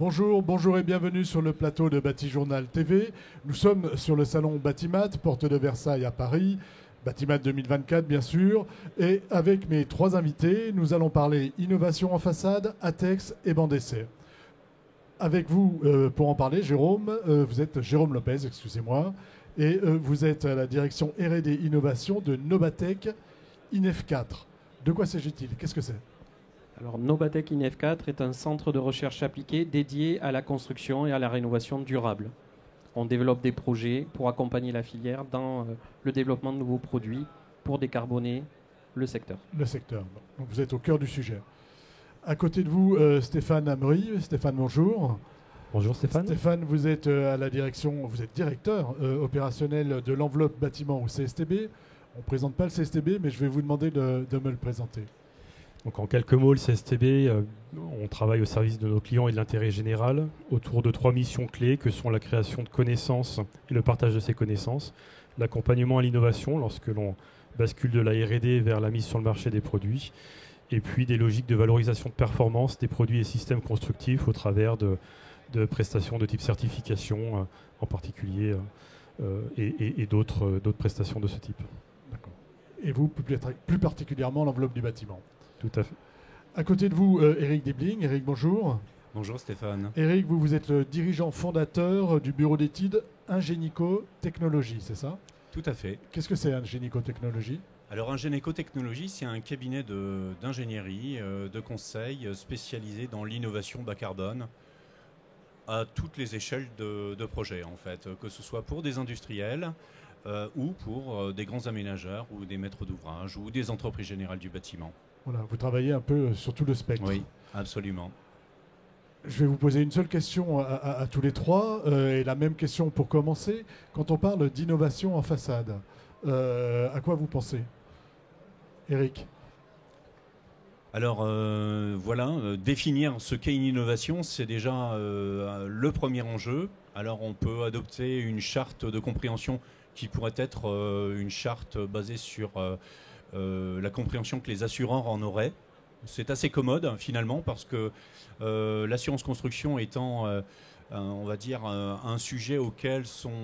Bonjour et bienvenue sur le plateau de Batijournal TV. Nous sommes sur le salon Batimat, porte de Versailles à Paris. Batimat 2024 bien sûr. Et avec mes trois invités, nous allons parler innovation en façade, ATEX et banc d'essai. Avec vous pour en parler, Jérôme, vous êtes Jérôme Lopez, excusez-moi, et vous êtes à la direction R&D Innovation de Nobatec INEF4. De quoi s'agit-il? Qu'est-ce que c'est? Alors, Nobatec INEF4 est un centre de recherche appliquée dédié à la construction et à la rénovation durable. On développe des projets pour accompagner la filière dans le développement de nouveaux produits pour décarboner le secteur. Le secteur. Donc vous êtes au cœur du sujet. À côté de vous, Stéphane Amry. Stéphane, bonjour. Bonjour Stéphane. Stéphane, vous êtes à la direction, vous êtes directeur opérationnel de l'enveloppe bâtiment au CSTB. On ne présente pas le CSTB, mais je vais vous demander de me le présenter. Donc en quelques mots, le CSTB, on travaille au service de nos clients et de l'intérêt général autour de trois missions clés que sont la création de connaissances et le partage de ces connaissances, l'accompagnement à l'innovation lorsque l'on bascule de la R&D vers la mise sur le marché des produits, et puis des logiques de valorisation de performance des produits et systèmes constructifs au travers de prestations de type certification en particulier et d'autres prestations de ce type. D'accord. Et vous, plus particulièrement l'enveloppe du bâtiment. Tout à fait. À côté de vous, Éric Debling. Éric, bonjour. Bonjour Stéphane. Éric, vous êtes le dirigeant fondateur du bureau d'études Ingenico Technologies, c'est ça? Tout à fait. Qu'est-ce que c'est Ingenico Technologies? Alors Ingenico Technologies, c'est un cabinet d'ingénierie, de conseil spécialisé dans l'innovation bas carbone à toutes les échelles de projets en fait, que ce soit pour des industriels ou pour des grands aménageurs ou des maîtres d'ouvrage ou des entreprises générales du bâtiment. Voilà, vous travaillez un peu sur tout le spectre. Oui, absolument. Je vais vous poser une seule question à tous les trois, et la même question pour commencer. Quand on parle d'innovation en façade, à quoi vous pensez? Éric? Alors définir ce qu'est une innovation, c'est déjà le premier enjeu. Alors on peut adopter une charte de compréhension qui pourrait être une charte basée sur la compréhension que les assureurs en auraient. C'est assez commode finalement parce que l'assurance construction étant on va dire un sujet auquel sont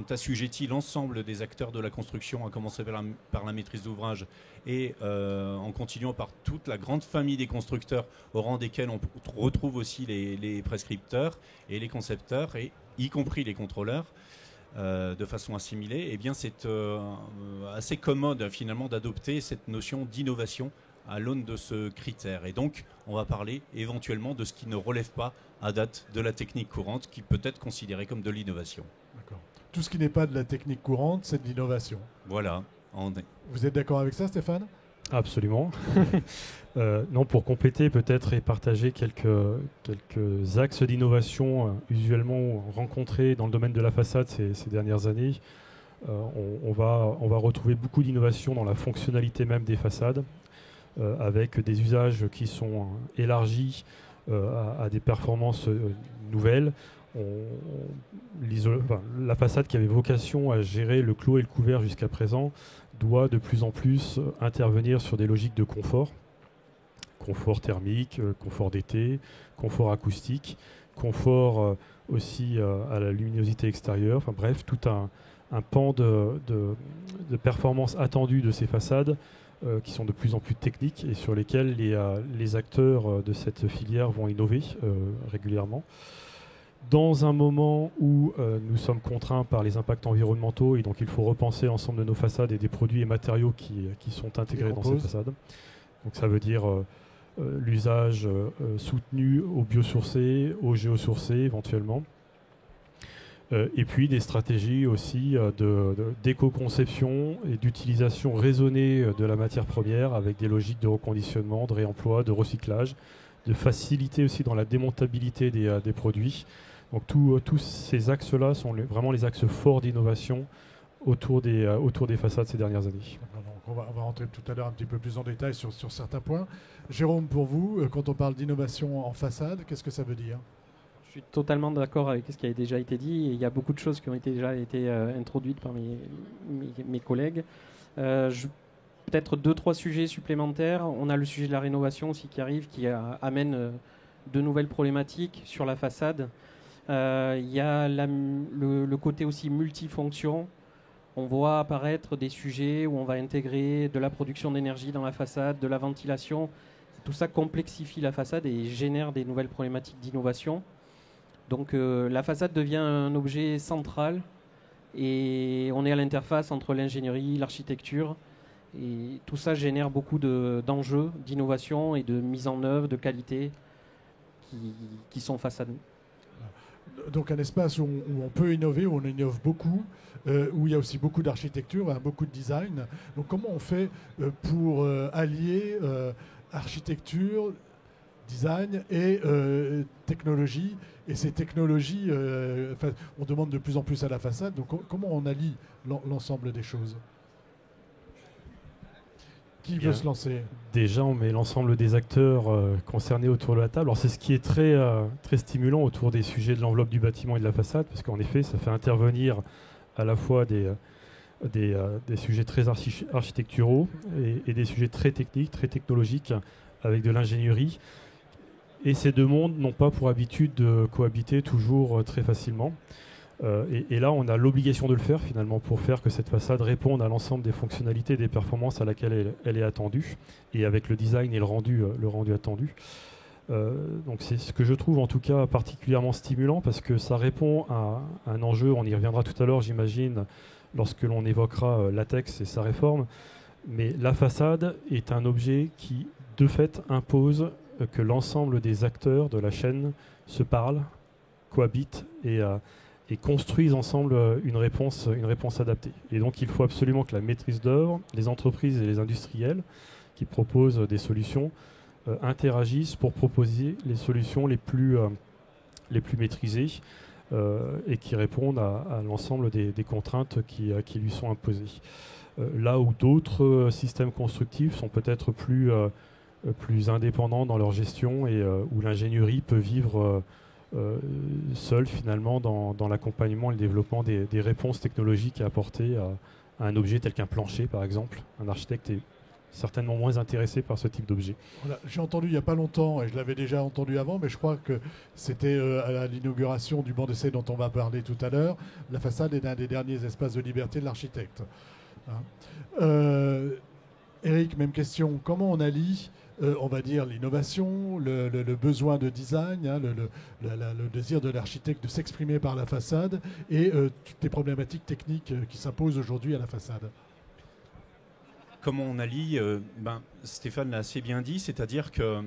assujettis l'ensemble des acteurs de la construction, à commencer par la maîtrise d'ouvrage et en continuant par toute la grande famille des constructeurs au rang desquels on retrouve aussi les prescripteurs et les concepteurs, et y compris les contrôleurs. De façon assimilée, eh bien c'est assez commode finalement d'adopter cette notion d'innovation à l'aune de ce critère. Et donc, on va parler éventuellement de ce qui ne relève pas à date de la technique courante, qui peut être considérée comme de l'innovation. D'accord. Tout ce qui n'est pas de la technique courante, c'est de l'innovation. Voilà. Vous êtes d'accord avec ça, Stéphane? Absolument. Non, pour compléter peut-être et partager quelques axes d'innovation usuellement rencontrés dans le domaine de la façade ces dernières années. On va retrouver beaucoup d'innovations dans la fonctionnalité même des façades, avec des usages qui sont élargis à des performances nouvelles. La façade qui avait vocation à gérer le clos et le couvert jusqu'à présent doit de plus en plus intervenir sur des logiques de confort thermique, confort d'été, confort acoustique, confort aussi à la luminosité extérieure, enfin bref, tout un pan de performance attendue de ces façades qui sont de plus en plus techniques et sur lesquelles les acteurs de cette filière vont innover régulièrement. Dans un moment où nous sommes contraints par les impacts environnementaux et donc il faut repenser l'ensemble de nos façades et des produits et matériaux qui sont intégrés dans ces façades. Donc ça veut dire l'usage soutenu au biosourcé, au géosourcé éventuellement. Et puis des stratégies aussi d'éco-conception et d'utilisation raisonnée de la matière première avec des logiques de reconditionnement, de réemploi, de recyclage, de facilité aussi dans la démontabilité des produits. Donc tous ces axes-là sont vraiment les axes forts d'innovation autour des façades ces dernières années. Donc on va rentrer tout à l'heure un petit peu plus en détail sur certains points. Jérôme, pour vous, quand on parle d'innovation en façade, qu'est-ce que ça veut dire? Je suis totalement d'accord avec ce qui a déjà été dit. Il y a beaucoup de choses qui ont déjà été introduites par mes collègues. Peut-être 2-3 sujets supplémentaires. On a le sujet de la rénovation aussi qui arrive, qui amène de nouvelles problématiques sur la façade. Il y a le côté aussi multifonction. On voit apparaître des sujets où on va intégrer de la production d'énergie dans la façade, de la ventilation. Tout ça complexifie la façade et génère des nouvelles problématiques d'innovation. Donc la façade devient un objet central et on est à l'interface entre l'ingénierie, l'architecture. Et tout ça génère beaucoup d'enjeux, d'innovation et de mise en œuvre, de qualité qui sont face à nous. Donc un espace où on peut innover, où on innove beaucoup, où il y a aussi beaucoup d'architecture, hein, beaucoup de design. Donc comment on fait pour allier architecture, design et technologie? Et ces technologies, on demande de plus en plus à la façade. Donc comment on allie l'ensemble des choses? Qui veut se lancer? Déjà, on met l'ensemble des acteurs concernés autour de la table. Alors, c'est ce qui est très, très stimulant autour des sujets de l'enveloppe du bâtiment et de la façade, parce qu'en effet, ça fait intervenir à la fois des sujets très architecturaux et des sujets très techniques, très technologiques, avec de l'ingénierie. Et ces deux mondes n'ont pas pour habitude de cohabiter toujours très facilement. Et là, on a l'obligation de le faire finalement pour faire que cette façade réponde à l'ensemble des fonctionnalités et des performances à laquelle elle est attendue, et avec le design et le rendu attendu. Donc c'est ce que je trouve en tout cas particulièrement stimulant, parce que ça répond à un enjeu, on y reviendra tout à l'heure j'imagine, lorsque l'on évoquera Latex et sa réforme, mais la façade est un objet qui de fait impose que l'ensemble des acteurs de la chaîne se parlent, cohabitent et construisent ensemble une réponse adaptée. Et donc il faut absolument que la maîtrise d'œuvre, les entreprises et les industriels qui proposent des solutions interagissent pour proposer les solutions les plus maîtrisées et qui répondent à l'ensemble des contraintes qui lui sont imposées. Là où d'autres systèmes constructifs sont peut-être plus indépendants dans leur gestion et où l'ingénierie peut vivre seul finalement dans l'accompagnement et le développement des réponses technologiques à apporter à un objet tel qu'un plancher par exemple. Un architecte est certainement moins intéressé par ce type d'objet. Voilà, j'ai entendu il n'y a pas longtemps, et je l'avais déjà entendu avant, mais je crois que c'était à l'inauguration du banc d'essai dont on va parler tout à l'heure, la façade est l'un des derniers espaces de liberté de l'architecte. Hein. Eric, même question, comment on allie on va dire l'innovation, le besoin de design, hein, le désir de l'architecte de s'exprimer par la façade et toutes les problématiques techniques qui s'imposent aujourd'hui à la façade? Comment on allie Stéphane l'a assez bien dit, c'est-à-dire que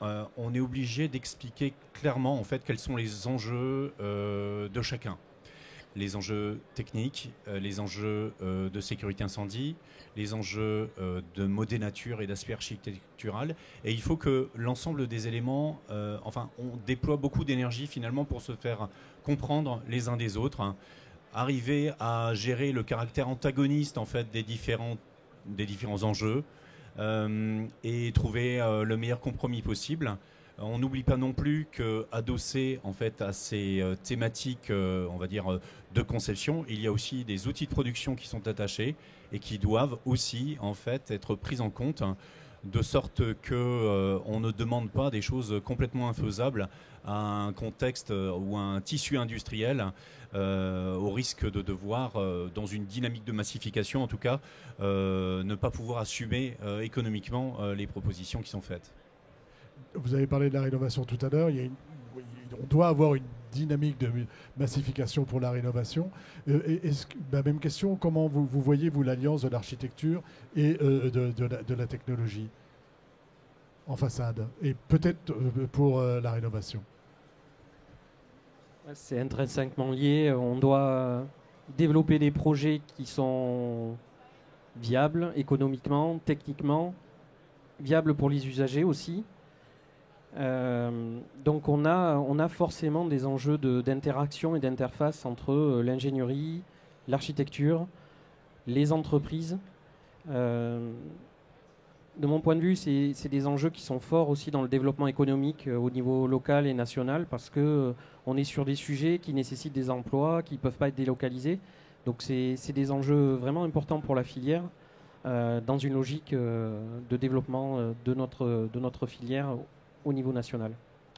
on est obligé d'expliquer clairement en fait quels sont les enjeux de chacun. Les enjeux techniques, les enjeux de sécurité incendie, les enjeux de mode et nature et d'aspect architectural. Et il faut que l'ensemble des éléments, on déploie beaucoup d'énergie finalement pour se faire comprendre les uns des autres, hein. Arriver à gérer le caractère antagoniste en fait des différents enjeux et trouver le meilleur compromis possible. On n'oublie pas non plus qu'adossé en fait à ces thématiques, on va dire, de conception, il y a aussi des outils de production qui sont attachés et qui doivent aussi en fait être pris en compte, de sorte que on ne demande pas des choses complètement infaisables à un contexte ou à un tissu industriel, au risque de devoir, dans une dynamique de massification en tout cas, ne pas pouvoir assumer économiquement les propositions qui sont faites. Vous avez parlé de la rénovation tout à l'heure. On doit avoir une dynamique de massification pour la rénovation. Même question, comment vous voyez, vous, l'alliance de l'architecture et de la technologie en façade, et peut-être pour la rénovation? C'est intrinsèquement lié. On doit développer des projets qui sont viables économiquement, techniquement, viables pour les usagers aussi. Donc on a forcément des enjeux d'interaction et d'interface entre l'ingénierie, l'architecture, les entreprises. De mon point de vue, c'est des enjeux qui sont forts aussi dans le développement économique au niveau local et national, parce qu'on est sur des sujets qui nécessitent des emplois, qui ne peuvent pas être délocalisés. Donc c'est des enjeux vraiment importants pour la filière, dans une logique de développement de notre filière au niveau national.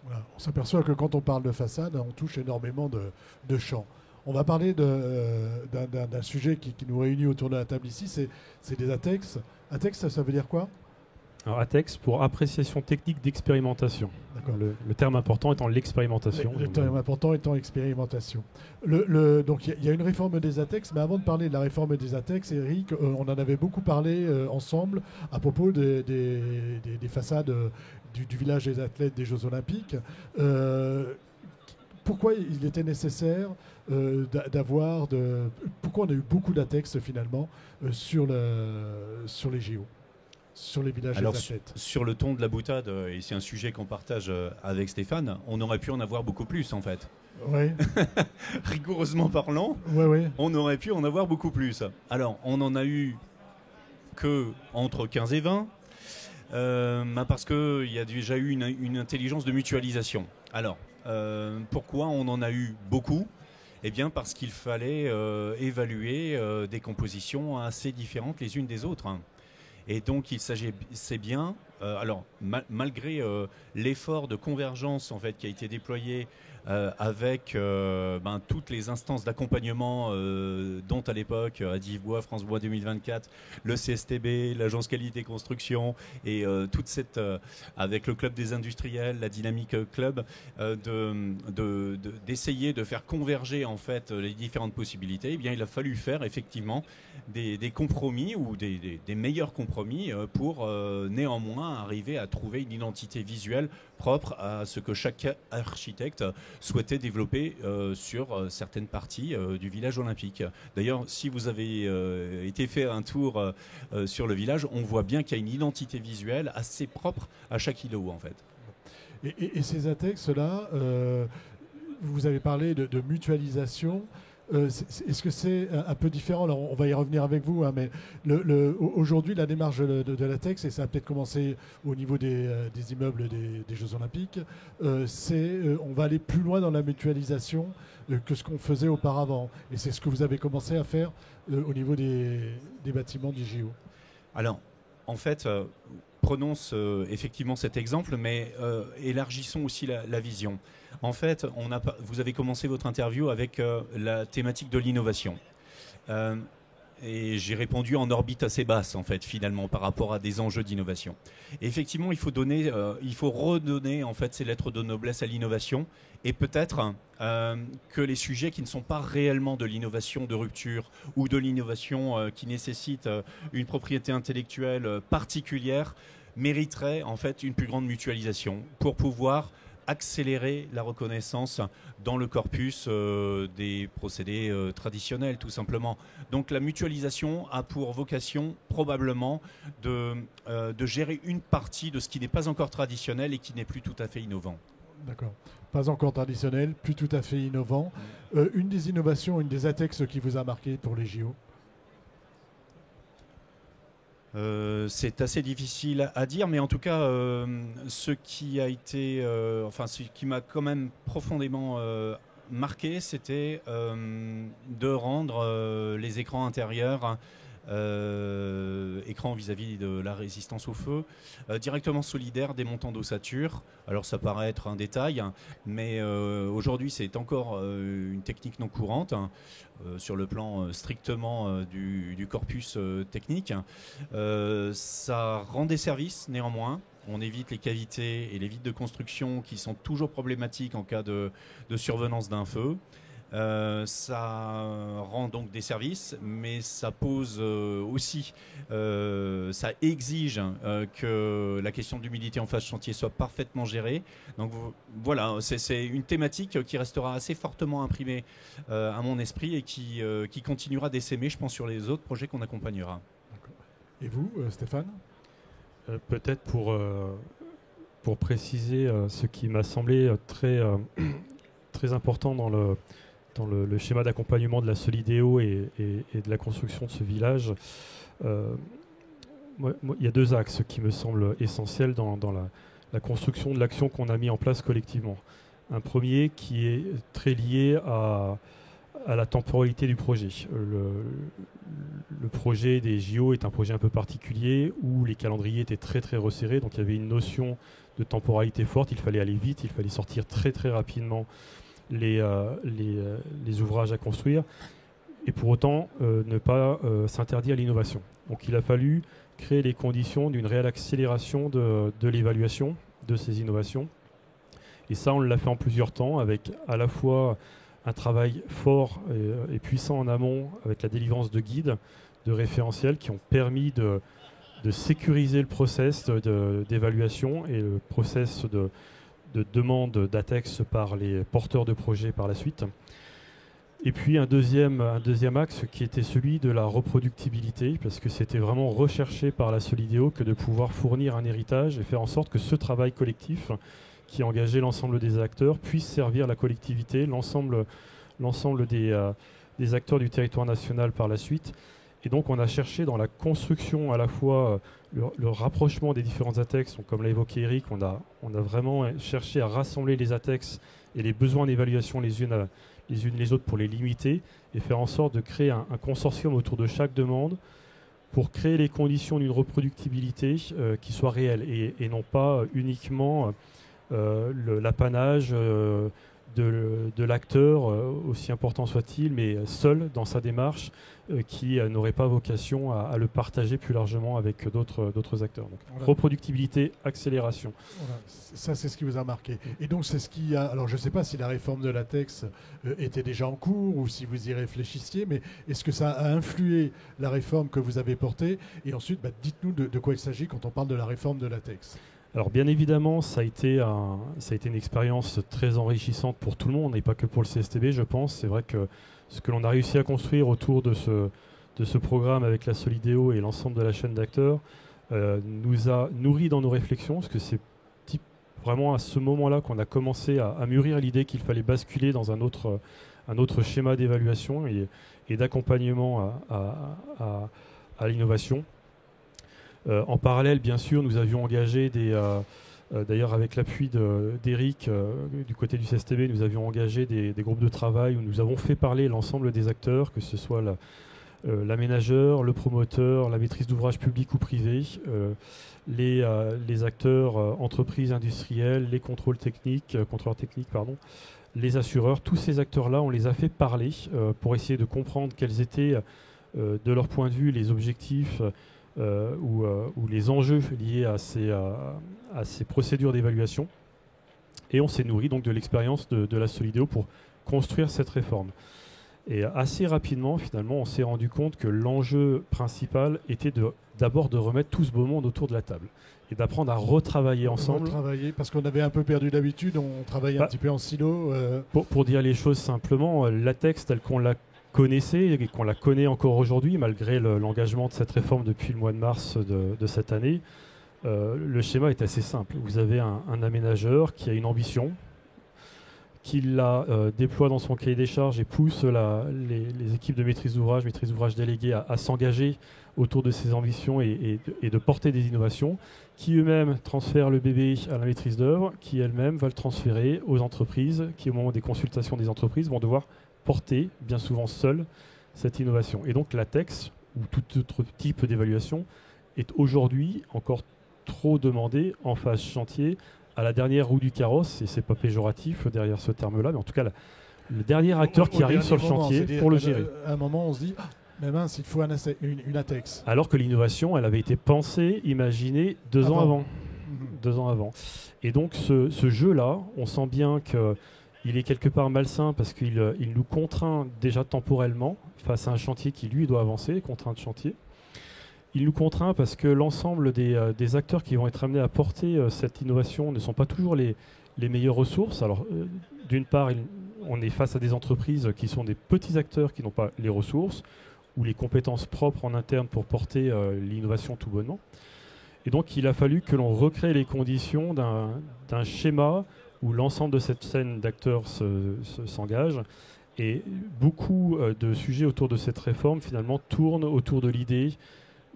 Voilà. On s'aperçoit que quand on parle de façade, on touche énormément de champs. On va parler d'un sujet qui nous réunit autour de la table ici, c'est des ATEX. ATEX, ça veut dire quoi? Alors, ATEX pour appréciation technique d'expérimentation. Le terme important étant l'expérimentation. Le terme important étant expérimentation. Donc il y a une réforme des ATEX, mais avant de parler de la réforme des ATEX, Eric, on en avait beaucoup parlé ensemble à propos des façades du village des athlètes des Jeux Olympiques. Pourquoi il était nécessaire pourquoi on a eu beaucoup d'ATEX finalement sur les JO, sur les villages des athlètes? Sur le ton de la boutade, et c'est un sujet qu'on partage avec Stéphane, on aurait pu en avoir beaucoup plus en fait. Oui. Rigoureusement parlant, on aurait pu en avoir beaucoup plus. Alors, on n'en a eu que entre 15 et 20, parce qu'il y a déjà eu une intelligence de mutualisation. Alors, pourquoi on en a eu beaucoup? Eh bien parce qu'il fallait évaluer des compositions assez différentes les unes des autres. Et donc il s'agissait bien, malgré l'effort de convergence en fait qui a été déployé avec toutes les instances d'accompagnement dont à l'époque Adivbois, France Bois 2024, le CSTB, l'Agence Qualité Construction et toute cette avec le club des industriels, la Dynamique Club, d'essayer de faire converger en fait les différentes possibilités. Eh bien il a fallu faire effectivement des compromis ou des meilleurs compromis pour néanmoins arriver à trouver une identité visuelle propre à ce que chaque architecte souhaitait développer sur certaines parties du village olympique. D'ailleurs, si vous avez été faire un tour sur le village, on voit bien qu'il y a une identité visuelle assez propre à chaque îlot en fait. Et ces ATEX-là, vous avez parlé de mutualisation. Est-ce que c'est un peu différent? Alors, on va y revenir avec vous, hein, mais aujourd'hui, la démarche de l'ATEX, et ça a peut-être commencé au niveau des immeubles des Jeux Olympiques, on va aller plus loin dans la mutualisation que ce qu'on faisait auparavant. Et c'est ce que vous avez commencé à faire au niveau des bâtiments du JO. Alors, en fait, prenons effectivement cet exemple, mais élargissons aussi la vision. En fait, vous avez commencé votre interview avec la thématique de l'innovation. Et j'ai répondu en orbite assez basse, en fait, finalement, par rapport à des enjeux d'innovation. Et effectivement, il faut redonner, en fait, ces lettres de noblesse à l'innovation. Et peut-être que les sujets qui ne sont pas réellement de l'innovation de rupture ou de l'innovation qui nécessite une propriété intellectuelle particulière mériteraient, en fait, une plus grande mutualisation pour pouvoir accélérer la reconnaissance dans le corpus des procédés traditionnels, tout simplement. Donc la mutualisation a pour vocation probablement de gérer une partie de ce qui n'est pas encore traditionnel et qui n'est plus tout à fait innovant. D'accord. Pas encore traditionnel, plus tout à fait innovant. Une des innovations, une des ATEX qui vous a marqué pour les JO? C'est assez difficile à dire, mais en tout cas, ce qui m'a quand même profondément marqué, c'était de rendre les écrans intérieurs, écrans vis-à-vis de la résistance au feu, directement solidaires des montants d'ossature. Alors ça paraît être un détail, mais aujourd'hui c'est encore une technique non courante. Sur le plan strictement du corpus technique. Ça rend des services néanmoins. On évite les cavités et les vides de construction qui sont toujours problématiques en cas de survenance d'un feu. Ça rend donc des services, mais ça pose aussi, ça exige que la question de l'humidité en phase chantier soit parfaitement gérée. Donc voilà, c'est une thématique qui restera assez fortement imprimée à mon esprit et qui continuera d'essaimer, je pense, sur les autres projets qu'on accompagnera. Et vous, Stéphane? Peut-être pour préciser ce qui m'a semblé très important dans le schéma d'accompagnement de la Solidéo et de la construction de ce village, il y a deux axes qui me semblent essentiels dans la construction de l'action qu'on a mis en place collectivement. Un premier qui est très lié à à la temporalité du projet. Le projet des JO est un projet un peu particulier où les calendriers étaient très très resserrés, donc il y avait une notion de temporalité forte, il fallait aller vite, il fallait sortir très très rapidement les ouvrages à construire, et pour autant ne pas s'interdire l'innovation. Donc il a fallu créer les conditions d'une réelle accélération de l'évaluation de ces innovations. Et ça, on l'a fait en plusieurs temps, avec à la fois un travail fort et puissant en amont, avec la délivrance de guides, de référentiels qui ont permis de sécuriser le process d'évaluation et le process de demande d'ATEX par les porteurs de projets par la suite. Et puis un deuxième axe qui était celui de la reproductibilité, parce que c'était vraiment recherché par la Solideo que de pouvoir fournir un héritage et faire en sorte que ce travail collectif qui engageait l'ensemble des acteurs puisse servir la collectivité, l'ensemble des acteurs du territoire national par la suite. Et donc on a cherché dans la construction à la fois le rapprochement des différents ATEX, donc comme l'a évoqué Eric, on a vraiment cherché à rassembler les ATEX et les besoins d'évaluation les unes les autres pour les limiter et faire en sorte de créer un consortium autour de chaque demande pour créer les conditions d'une reproductibilité qui soit réelle et non pas uniquement l'apanage de l'acteur, aussi important soit-il, mais seul dans sa démarche, qui n'aurait pas vocation à le partager plus largement avec d'autres acteurs. Donc, voilà. Reproductibilité, accélération. Voilà. Ça, c'est ce qui vous a marqué. Et donc, c'est ce qui a... Alors, je ne sais pas si la réforme de l'ATEX était déjà en cours ou si vous y réfléchissiez, mais est-ce que ça a influé la réforme que vous avez portée? Et ensuite, dites-nous de quoi il s'agit quand on parle de la réforme de l'ATEX. Alors bien évidemment, ça a été une expérience très enrichissante pour tout le monde et pas que pour le CSTB, je pense. C'est vrai que ce que l'on a réussi à construire autour de ce programme avec la Solideo et l'ensemble de la chaîne d'acteurs nous a nourris dans nos réflexions, parce que c'est vraiment à ce moment-là qu'on a commencé à mûrir l'idée qu'il fallait basculer dans un autre schéma d'évaluation et d'accompagnement à l'innovation. En parallèle, bien sûr, nous avions engagé d'ailleurs avec l'appui d'Eric du côté du CSTB, nous avions engagé des groupes de travail où nous avons fait parler l'ensemble des acteurs, que ce soit l'aménageur, le promoteur, la maîtrise d'ouvrage public ou privé, les acteurs entreprises industrielles, les contrôleurs techniques, les assureurs. Tous ces acteurs-là, on les a fait parler pour essayer de comprendre quels étaient, de leur point de vue, les objectifs ou les enjeux liés à ces procédures d'évaluation. Et on s'est nourri donc de l'expérience de la Solideo pour construire cette réforme. Et assez rapidement, finalement, on s'est rendu compte que l'enjeu principal était d'abord de remettre tout ce beau monde autour de la table et d'apprendre à retravailler ensemble. Parce qu'on avait un peu perdu l'habitude, on travaillait un petit peu en silo. Pour dire les choses simplement, l'ATEX telle qu'on la connaissait et qu'on la connaît encore aujourd'hui, malgré l'engagement de cette réforme depuis le mois de mars de cette année, le schéma est assez simple. Vous avez un aménageur qui a une ambition, qui la déploie dans son cahier des charges et pousse les équipes de maîtrise d'ouvrage déléguées à s'engager autour de ces ambitions et de porter des innovations, qui eux-mêmes transfèrent le bébé à la maîtrise d'œuvre, qui elle-même va le transférer aux entreprises, qui au moment des consultations des entreprises vont devoir porter, bien souvent seul, cette innovation. Et donc l'ATEX, ou tout autre type d'évaluation, est aujourd'hui encore trop demandé en phase chantier, à la dernière roue du carrosse, et c'est pas péjoratif derrière ce terme-là, mais en tout cas le dernier acteur qui arrive sur le chantier pour le gérer. À un moment, on se dit, mais mince, il faut une ATEX. Alors que l'innovation, elle avait été pensée, imaginée 2 ans avant. 2 ans avant. Et donc ce jeu-là, on sent bien qu'il est quelque part malsain parce qu'il nous contraint déjà temporellement face à un chantier qui, lui, doit avancer, contrainte chantier. Il nous contraint parce que l'ensemble des acteurs qui vont être amenés à porter cette innovation ne sont pas toujours les meilleures ressources. Alors, d'une part, on est face à des entreprises qui sont des petits acteurs qui n'ont pas les ressources ou les compétences propres en interne pour porter l'innovation tout bonnement. Et donc, il a fallu que l'on recrée les conditions d'un schéma où l'ensemble de cette scène d'acteurs s'engage. Et beaucoup de sujets autour de cette réforme, finalement, tournent autour de l'idée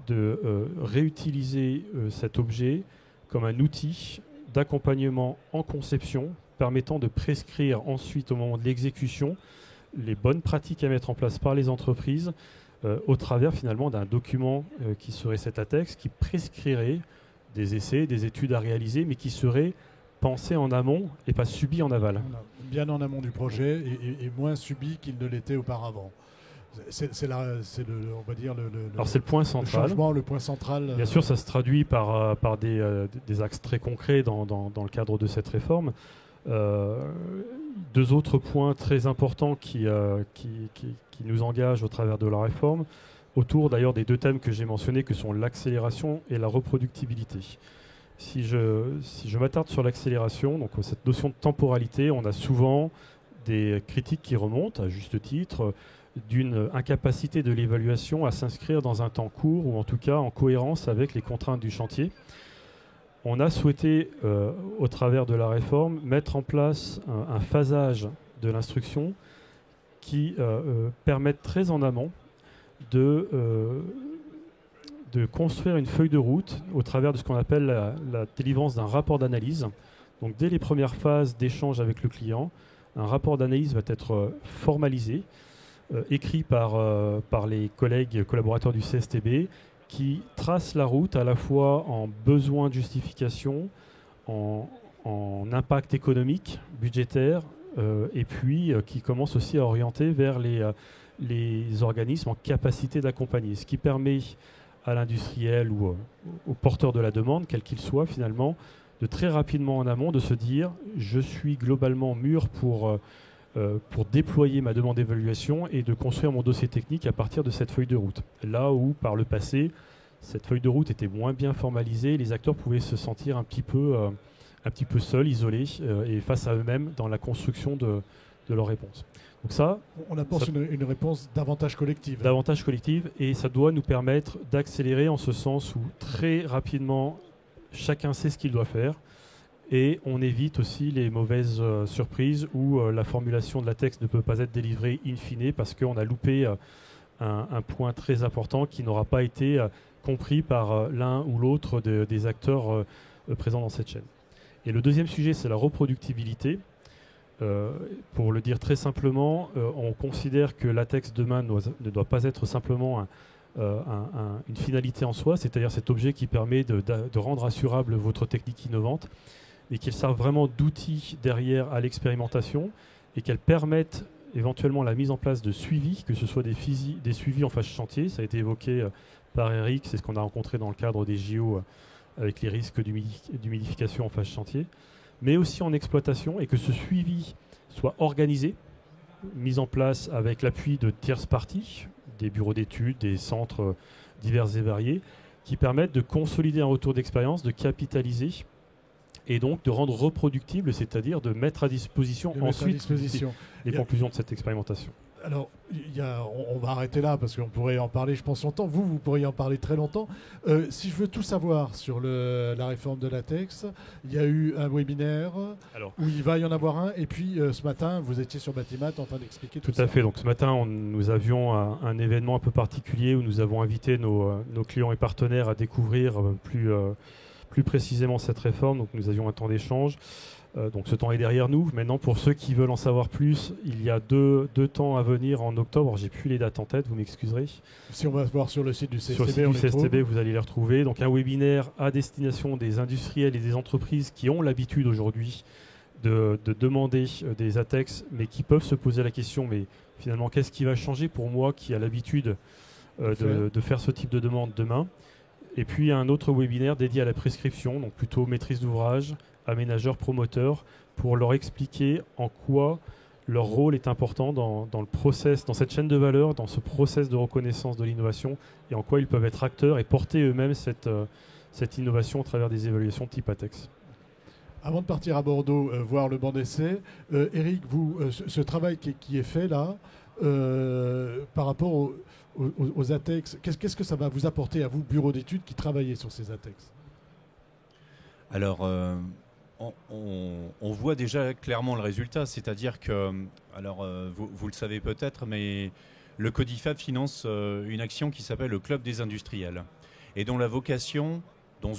de réutiliser cet objet comme un outil d'accompagnement en conception permettant de prescrire ensuite au moment de l'exécution les bonnes pratiques à mettre en place par les entreprises au travers finalement d'un document qui serait cet ATEX, qui prescrirait des essais, des études à réaliser, mais qui serait pensé en amont et pas subi en aval. Bien en amont du projet et moins subi qu'il ne l'était auparavant. C'est on va dire Alors c'est le point central. Le changement, le point central. Bien sûr, ça se traduit par des axes très concrets dans le cadre de cette réforme. Deux autres points très importants qui nous engagent au travers de la réforme, autour d'ailleurs des deux thèmes que j'ai mentionnés, que sont l'accélération et la reproductibilité. Si je m'attarde sur l'accélération, donc cette notion de temporalité, on a souvent des critiques qui remontent, à juste titre, d'une incapacité de l'évaluation à s'inscrire dans un temps court, ou en tout cas en cohérence avec les contraintes du chantier. On a souhaité, au travers de la réforme, mettre en place un phasage de l'instruction qui permette très en amont de construire une feuille de route au travers de ce qu'on appelle la délivrance d'un rapport d'analyse. Donc dès les premières phases d'échange avec le client, un rapport d'analyse va être formalisé, écrit par les collègues collaborateurs du CSTB, qui trace la route à la fois en besoin de justification, en impact économique, budgétaire, et puis qui commence aussi à orienter vers les organismes en capacité d'accompagner, ce qui permet à l'industriel ou au porteur de la demande, quel qu'il soit finalement, de très rapidement en amont de se dire je suis globalement mûr pour déployer ma demande d'évaluation et de construire mon dossier technique à partir de cette feuille de route. Là où par le passé, cette feuille de route était moins bien formalisée, les acteurs pouvaient se sentir un petit peu seuls, isolés et face à eux-mêmes dans la construction de leur réponse. Donc ça, on apporte une réponse davantage collective. Davantage collective, et ça doit nous permettre d'accélérer en ce sens où très rapidement, chacun sait ce qu'il doit faire, et on évite aussi les mauvaises surprises où la formulation de la texte ne peut pas être délivrée in fine parce qu'on a loupé un point très important qui n'aura pas été compris par l'un ou l'autre des acteurs présents dans cette chaîne. Et le deuxième sujet, c'est la reproductibilité. Pour le dire très simplement, on considère que la texte demain ne doit pas être simplement une finalité en soi, c'est-à-dire cet objet qui permet de rendre assurable votre technique innovante, et qu'elle serve vraiment d'outil derrière à l'expérimentation, et qu'elle permette éventuellement la mise en place de suivis, que ce soit des suivis en phase chantier, ça a été évoqué par Eric, c'est ce qu'on a rencontré dans le cadre des JO avec les risques d'humidification en phase chantier, mais aussi en exploitation, et que ce suivi soit organisé, mis en place avec l'appui de tierces parties, des bureaux d'études, des centres divers et variés, qui permettent de consolider un retour d'expérience, de capitaliser, et donc de rendre reproductible, c'est-à-dire de mettre à disposition les conclusions de cette expérimentation. Alors, on va arrêter là parce qu'on pourrait en parler, je pense, longtemps. Vous pourriez en parler très longtemps. Si je veux tout savoir sur la réforme de l'ATEX, il y a eu un webinaire où il va y en avoir un. Et puis, ce matin, vous étiez sur Batimat en train d'expliquer tout ça. Tout à fait. Donc, ce matin, nous avions un événement un peu particulier où nous avons invité nos clients et partenaires à découvrir plus précisément cette réforme. Donc, nous avions un temps d'échange. Donc ce temps est derrière nous. Maintenant, pour ceux qui veulent en savoir plus, il y a deux temps à venir en octobre. J'ai plus les dates en tête, vous m'excuserez. Si on va voir sur le site du CSTB, sur le site du CSTB, vous allez les retrouver. Donc un webinaire à destination des industriels et des entreprises qui ont l'habitude aujourd'hui de demander des ATEX, mais qui peuvent se poser la question, mais finalement, qu'est-ce qui va changer pour moi qui a l'habitude de faire ce type de demande demain? Et puis un autre webinaire dédié à la prescription, donc plutôt maîtrise d'ouvrage, aménageurs, promoteurs, pour leur expliquer en quoi leur rôle est important dans le process, dans cette chaîne de valeur, dans ce process de reconnaissance de l'innovation, et en quoi ils peuvent être acteurs et porter eux-mêmes cette innovation au travers des évaluations type ATEX. Avant de partir à Bordeaux voir le banc d'essai, Eric, ce travail qui est fait là, par rapport aux ATEX, qu'est-ce que ça va vous apporter à vous, bureau d'études, qui travaillez sur ces ATEX? Alors, on voit déjà clairement le résultat, c'est-à-dire que, alors vous le savez peut-être, mais le Codifab finance une action qui s'appelle le Club des industriels, et dont la vocation, dont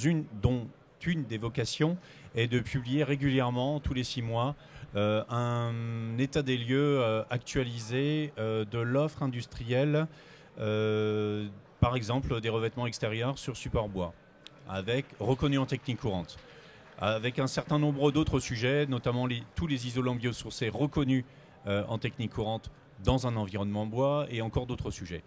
une des vocations est de publier régulièrement, tous les 6 mois, un état des lieux actualisé de l'offre industrielle, par exemple des revêtements extérieurs sur support bois, reconnus en technique courante, avec un certain nombre d'autres sujets, notamment tous les isolants biosourcés reconnus en technique courante dans un environnement bois, et encore d'autres sujets.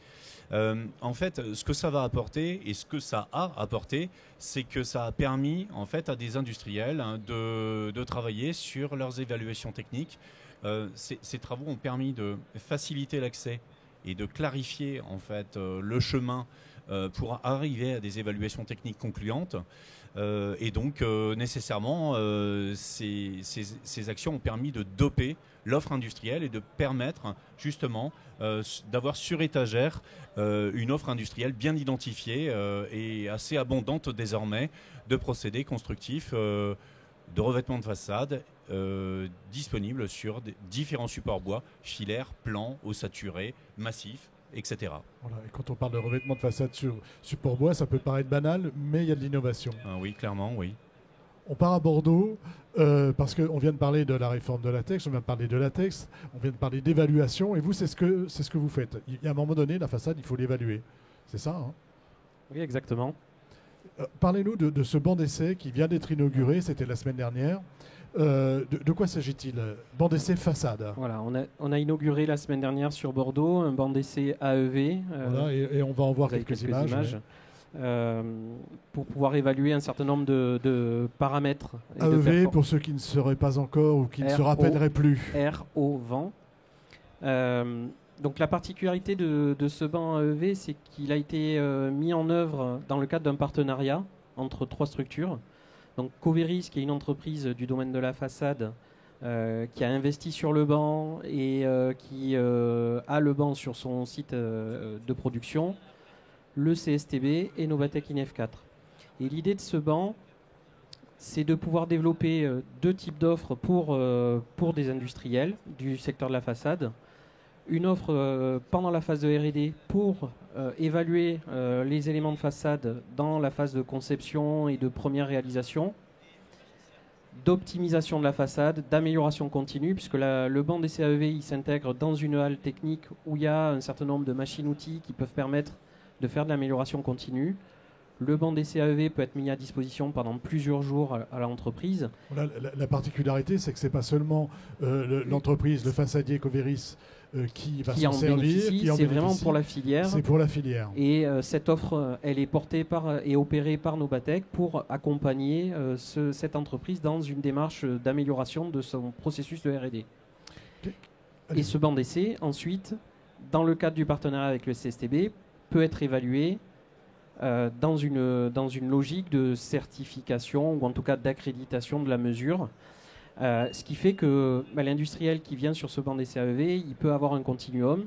En fait, ce que ça va apporter et ce que ça a apporté, c'est que ça a permis en fait à des industriels de travailler sur leurs évaluations techniques. Ces travaux ont permis de faciliter l'accès et de clarifier en fait le chemin pour arriver à des évaluations techniques concluantes. Et donc, nécessairement, ces actions ont permis de doper l'offre industrielle et de permettre justement d'avoir sur étagère une offre industrielle bien identifiée et assez abondante désormais de procédés constructifs de revêtement de façade disponibles sur différents supports bois, filaires, plans, ossaturés, massifs, etc. Voilà, et quand on parle de revêtement de façade sur support bois, ça peut paraître banal, mais il y a de l'innovation. Oui, clairement, oui. On part à Bordeaux parce qu'on vient de parler de la réforme de latex, on vient de parler de latex, on vient de parler d'évaluation, et vous, c'est ce que vous faites. Il y a un moment donné, la façade, il faut l'évaluer. C'est ça, hein? Oui, exactement. Parlez-nous de ce banc d'essai qui vient d'être inauguré, c'était la semaine dernière. De quoi s'agit-il? Banc d'essai façade. Voilà, on a inauguré la semaine dernière sur Bordeaux un banc d'essai AEV. Voilà, et on va en voir quelques images. Pour pouvoir évaluer un certain nombre de paramètres. AEV, pour ceux qui ne seraient pas encore ou qui ne se rappelleraient plus. RO vent. Donc la particularité de ce banc AEV, c'est qu'il a été mis en œuvre dans le cadre d'un partenariat entre 3 structures. Donc Coveris, qui est une entreprise du domaine de la façade, qui a investi sur le banc et qui a le banc sur son site de production, le CSTB et Novatec INF4. Et l'idée de ce banc, c'est de pouvoir développer 2 types d'offres pour des industriels du secteur de la façade. Une offre pendant la phase de R&D pour évaluer les éléments de façade dans la phase de conception et de première réalisation, d'optimisation de la façade, d'amélioration continue, puisque le banc des CAEV il s'intègre dans une halle technique où il y a un certain nombre de machines-outils qui peuvent permettre de faire de l'amélioration continue. Le banc des CAEV peut être mis à disposition pendant plusieurs jours à l'entreprise. Voilà, la particularité, c'est que ce n'est pas seulement l'entreprise, le façadier Coveris qui va s'en servir, c'est vraiment pour la filière. C'est pour la filière. Et cette offre, elle est portée et opérée par Novatec pour accompagner cette entreprise dans une démarche d'amélioration de son processus de R&D. Et ce banc d'essai, ensuite, dans le cadre du partenariat avec le CSTB, peut être évalué dans une logique de certification ou en tout cas d'accréditation de la mesure. Ce qui fait que l'industriel qui vient sur ce banc des CAEV, il peut avoir un continuum.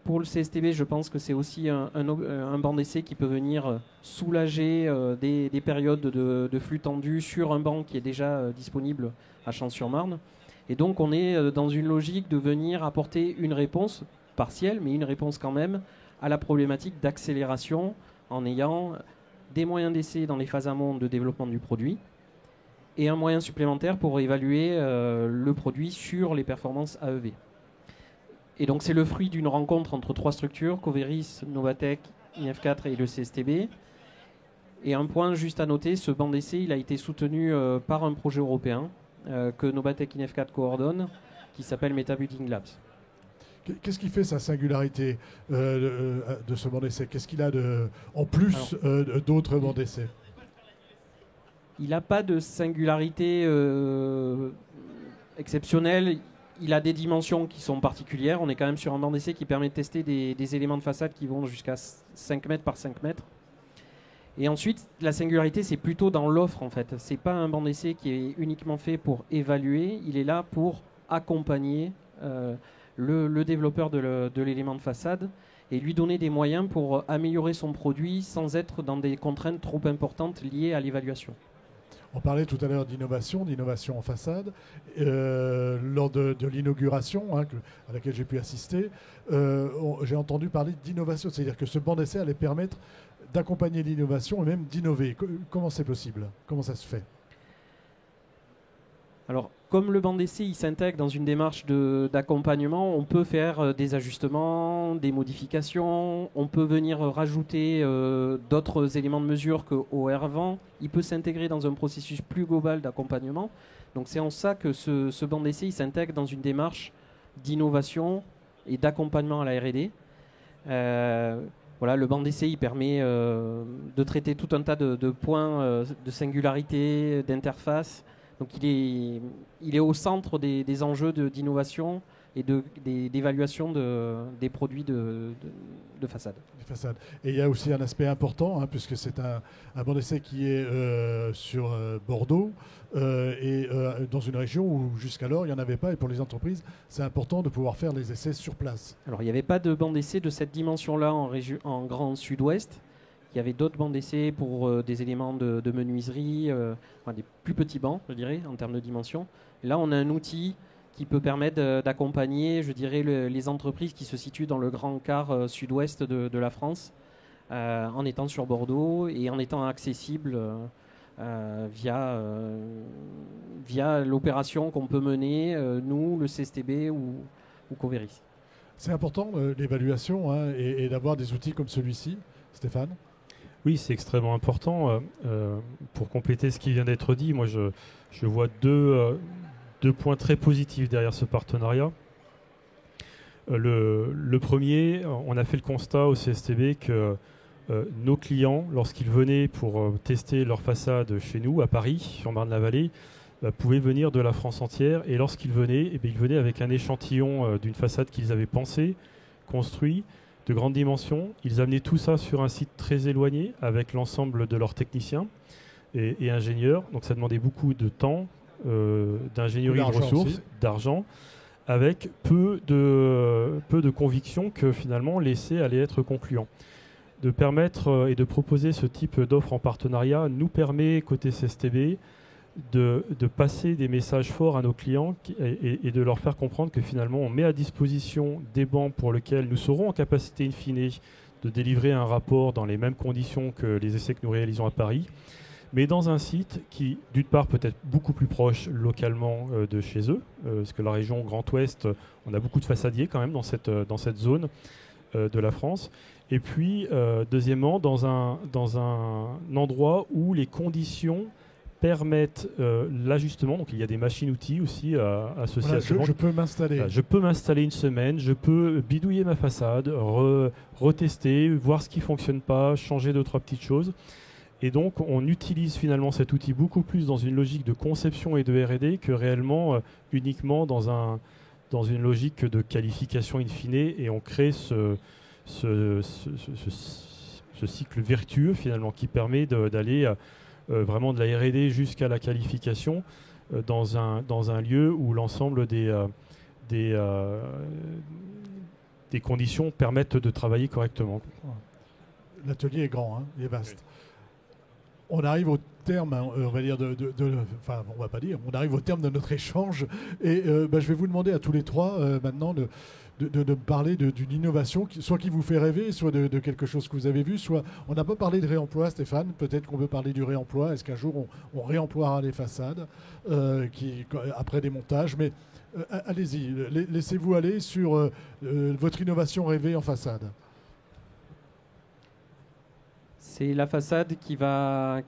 Pour le CSTB, je pense que c'est aussi un banc d'essai qui peut venir soulager des périodes de flux tendu sur un banc qui est déjà disponible à Champs-sur-Marne. Et donc on est dans une logique de venir apporter une réponse partielle, mais une réponse quand même, à la problématique d'accélération en ayant des moyens d'essai dans les phases amont de développement du produit et un moyen supplémentaire pour évaluer le produit sur les performances AEV. Et donc c'est le fruit d'une rencontre entre 3 structures, Coveris, Novatec, INF4 et le CSTB. Et un point juste à noter, ce banc d'essai il a été soutenu par un projet européen que Novatec INF4 coordonne, qui s'appelle Metabuilding Labs. Qu'est-ce qui fait sa singularité de ce banc d'essai? Qu'est-ce qu'il a en plus d'autres bancs d'essai? Il n'a pas de singularité exceptionnelle. Il a des dimensions qui sont particulières. On est quand même sur un banc d'essai qui permet de tester des éléments de façade qui vont jusqu'à 5 mètres par 5 mètres. Et ensuite, la singularité, c'est plutôt dans l'offre, en fait. Ce n'est pas un banc d'essai qui est uniquement fait pour évaluer. Il est là pour accompagner le développeur de l'élément de façade et lui donner des moyens pour améliorer son produit sans être dans des contraintes trop importantes liées à l'évaluation. On parlait tout à l'heure d'innovation en façade. Lors de l'inauguration à laquelle j'ai pu assister, j'ai entendu parler d'innovation, c'est-à-dire que ce banc d'essai allait permettre d'accompagner l'innovation et même d'innover. Comment c'est possible? Comment ça se fait? Alors, comme le banc d'essai il s'intègre dans une démarche d'accompagnement, on peut faire des ajustements, des modifications, on peut venir rajouter d'autres éléments de mesure qu'au R20. Il peut s'intégrer dans un processus plus global d'accompagnement. Donc c'est en ça que ce banc d'essai il s'intègre dans une démarche d'innovation et d'accompagnement à la R&D. Voilà, le banc d'essai il permet de traiter tout un tas de points de singularité, d'interface. Donc il est au centre des enjeux d'innovation et d'évaluation des produits de façade. Et il y a aussi un aspect important, puisque c'est un banc d'essai qui est sur Bordeaux et dans une région où jusqu'alors il n'y en avait pas. Et pour les entreprises, c'est important de pouvoir faire les essais sur place. Alors il n'y avait pas de banc d'essai de cette dimension-là en Grand Sud-Ouest. Il y avait d'autres bancs d'essai pour des éléments de menuiserie, des plus petits bancs, je dirais, en termes de dimension. Et là, on a un outil qui peut permettre d'accompagner, je dirais, les entreprises qui se situent dans le grand quart sud-ouest de la France, en étant sur Bordeaux et en étant accessible via l'opération qu'on peut mener, nous, le CSTB ou Coveris. C'est important, l'évaluation, et d'avoir des outils comme celui-ci, Stéphane? Oui, c'est extrêmement important. Pour compléter ce qui vient d'être dit, moi je vois deux points très positifs derrière ce partenariat. Le premier, on a fait le constat au CSTB que nos clients, lorsqu'ils venaient pour tester leur façade chez nous, à Paris, sur Marne-la-Vallée, pouvaient venir de la France entière. Et lorsqu'ils venaient, ils venaient avec un échantillon d'une façade qu'ils avaient pensée, construit, de grande dimension. Ils amenaient tout ça sur un site très éloigné avec l'ensemble de leurs techniciens et ingénieurs. Donc ça demandait beaucoup de temps, d'ingénierie, de ressources, d'argent, avec peu de conviction que finalement l'essai allait être concluant. De permettre et de proposer ce type d'offre en partenariat nous permet, côté CSTB, de passer des messages forts à nos clients et de leur faire comprendre que finalement on met à disposition des bancs pour lesquels nous serons en capacité in fine de délivrer un rapport dans les mêmes conditions que les essais que nous réalisons à Paris, mais dans un site qui d'une part peut être beaucoup plus proche localement de chez eux, parce que la région Grand Ouest, on a beaucoup de façadiers quand même dans cette zone de la France, et puis deuxièmement dans un endroit où les conditions permettent l'ajustement. Donc il y a des machines-outils aussi associées à ce je peux m'installer. Je peux m'installer une semaine, je peux bidouiller ma façade, retester, voir ce qui ne fonctionne pas, changer 2-3 petites choses. Et donc on utilise finalement cet outil beaucoup plus dans une logique de conception et de R&D que réellement uniquement dans une logique de qualification in fine, et on crée ce cycle vertueux finalement qui permet d'aller vraiment de la R&D jusqu'à la qualification dans un lieu où l'ensemble des conditions permettent de travailler correctement. L'atelier est grand, il est vaste. Oui. On arrive au terme, on va dire, on va pas dire, on arrive au terme de notre échange, et je vais vous demander à tous les trois maintenant de me parler d'une innovation, soit qui vous fait rêver, soit de quelque chose que vous avez vu, soit... On n'a pas parlé de réemploi, Stéphane, peut-être qu'on peut parler du réemploi. Est-ce qu'un jour on réemploiera les façades après des montages, mais allez-y, laissez-vous aller sur votre innovation rêvée en façade. C'est la façade qui va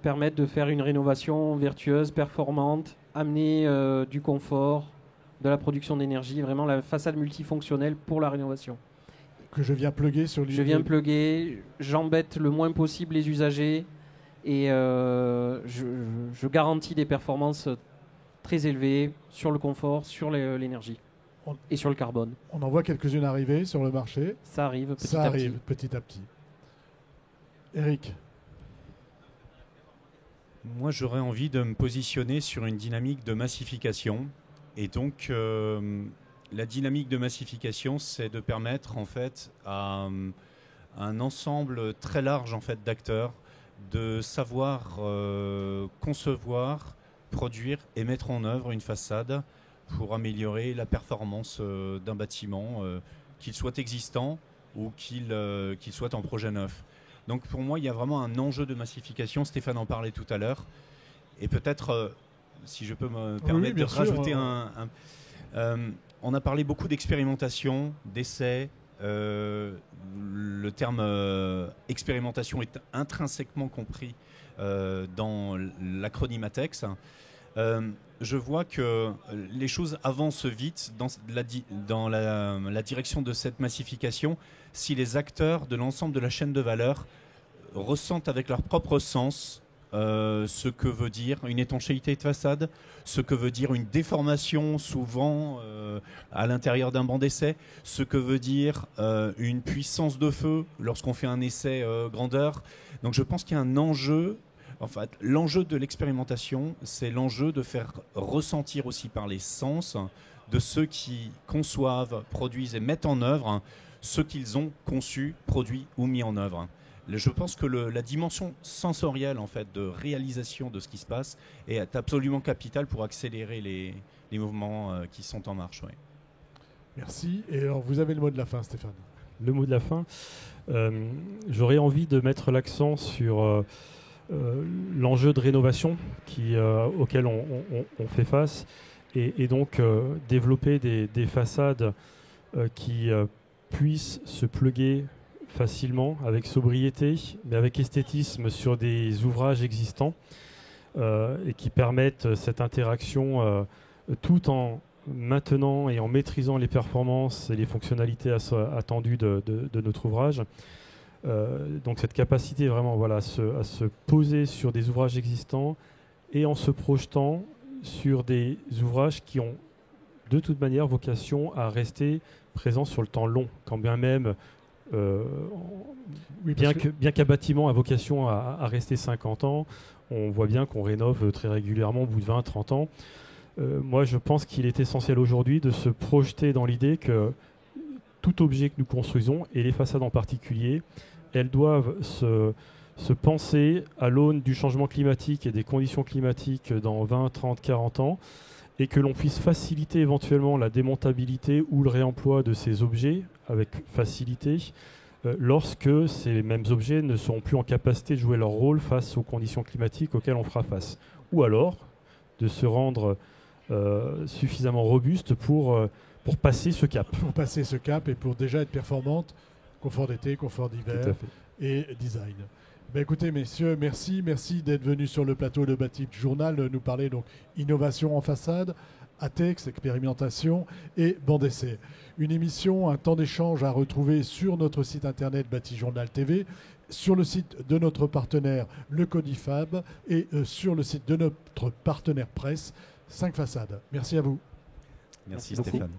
permettre de faire une rénovation vertueuse, performante, amener du confort, de la production d'énergie, vraiment la façade multifonctionnelle pour la rénovation. Que je viens plugger sur l'île. Je viens plugger, j'embête le moins possible les usagers et je garantis des performances très élevées sur le confort, sur l'énergie et sur le carbone. On en voit quelques-unes arriver sur le marché. Ça arrive petit à petit. Eric. Moi, j'aurais envie de me positionner sur une dynamique de massification. Et donc, la dynamique de massification, c'est de permettre en fait à un ensemble très large en fait d'acteurs de savoir concevoir, produire et mettre en œuvre une façade pour améliorer la performance d'un bâtiment, qu'il soit existant ou qu'il soit en projet neuf. Donc pour moi, il y a vraiment un enjeu de massification. Stéphane en parlait tout à l'heure. Et peut-être, si je peux me permettre de rajouter on a parlé beaucoup d'expérimentation, d'essais. Le terme expérimentation est intrinsèquement compris dans l'acronyme ATEX. Je vois que les choses avancent vite dans la direction de cette massification si les acteurs de l'ensemble de la chaîne de valeur ressentent avec leur propre sens ce que veut dire une étanchéité de façade, ce que veut dire une déformation souvent à l'intérieur d'un banc d'essai, ce que veut dire une puissance de feu lorsqu'on fait un essai grandeur. Donc je pense qu'il y a un enjeu. En fait, l'enjeu de l'expérimentation, c'est l'enjeu de faire ressentir aussi par les sens de ceux qui conçoivent, produisent et mettent en œuvre ce qu'ils ont conçu, produit ou mis en œuvre. Je pense que la dimension sensorielle en fait, de réalisation de ce qui se passe est absolument capitale pour accélérer les mouvements qui sont en marche. Ouais. Merci. Et alors, vous avez le mot de la fin, Stéphane. Le mot de la fin, j'aurais envie de mettre l'accent sur l'enjeu de rénovation auquel on fait face et donc développer des façades qui puissent se pluguer facilement, avec sobriété, mais avec esthétisme sur des ouvrages existants et qui permettent cette interaction tout en maintenant et en maîtrisant les performances et les fonctionnalités attendues de notre ouvrage. Donc cette capacité vraiment à se poser sur des ouvrages existants et en se projetant sur des ouvrages qui ont de toute manière vocation à rester présents sur le temps long, quand bien même bien qu'un bâtiment a vocation à rester 50 ans, on voit bien qu'on rénove très régulièrement au bout de 20-30 ans. Moi, je pense qu'il est essentiel aujourd'hui de se projeter dans l'idée que tout objet que nous construisons, et les façades en particulier, elles doivent se penser à l'aune du changement climatique et des conditions climatiques dans 20, 30, 40 ans, et que l'on puisse faciliter éventuellement la démontabilité ou le réemploi de ces objets avec facilité lorsque ces mêmes objets ne seront plus en capacité de jouer leur rôle face aux conditions climatiques auxquelles on fera face. Ou alors de se rendre suffisamment robuste pour passer ce cap. Pour passer ce cap et pour déjà être performante, confort d'été, confort d'hiver et design. Ben écoutez, messieurs, merci d'être venus sur le plateau de Bâti Journal nous parler donc innovation en façade, ATEX, expérimentation et banc d'essai. Une émission, un temps d'échange à retrouver sur notre site internet Bâti Journal TV, sur le site de notre partenaire le Codifab et sur le site de notre partenaire presse 5 façades. Merci à vous. Merci Stéphane.